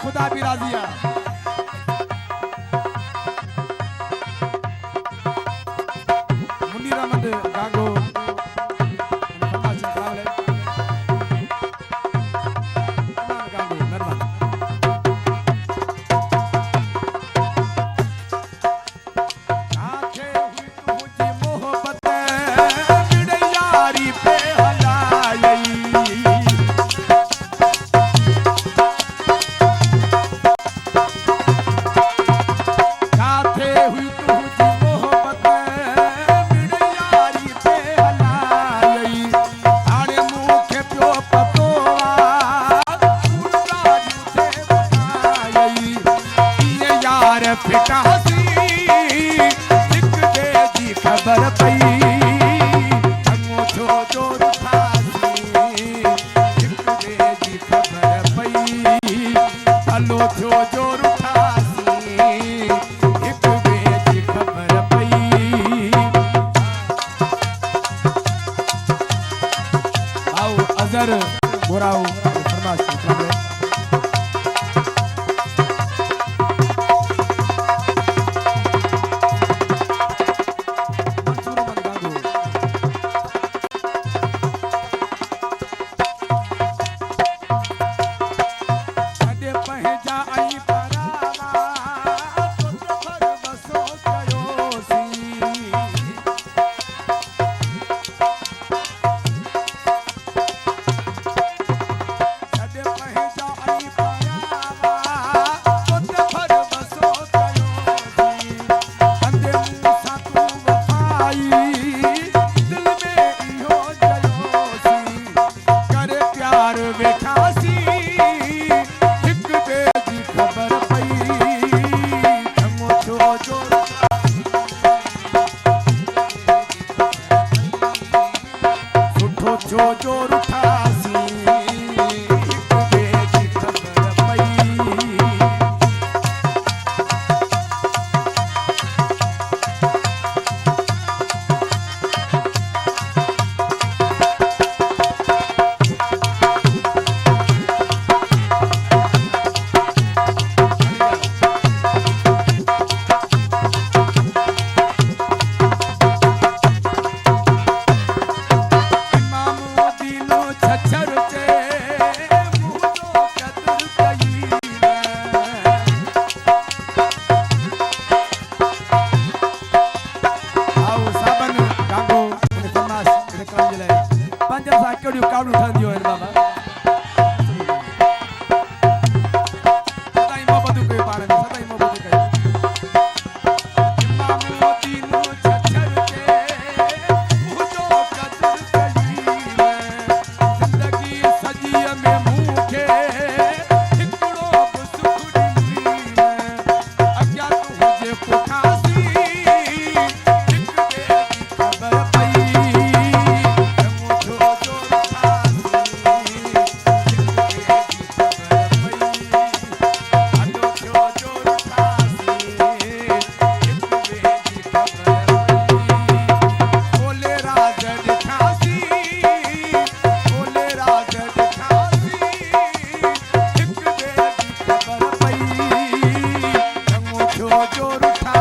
खुदा भी राजी है। मुनीर अहमद गांगो खबर पई जोर जी खबर पई हलो थियो जोर एक जी खबर पई आओ अजर बुराओ फरमाश जो जोर उठासी कावड़ उठा दियो है बाबा सदाई मोहब्बत के पारे में सदाई मोहब्बत के इमाम मोती नो छछर के मुझो कदर कई जिंदगी सजी में मुखे हिकड़ो सुखड़ी अग्या तू जे पुखासी हिक दे खबर पई जोर उठा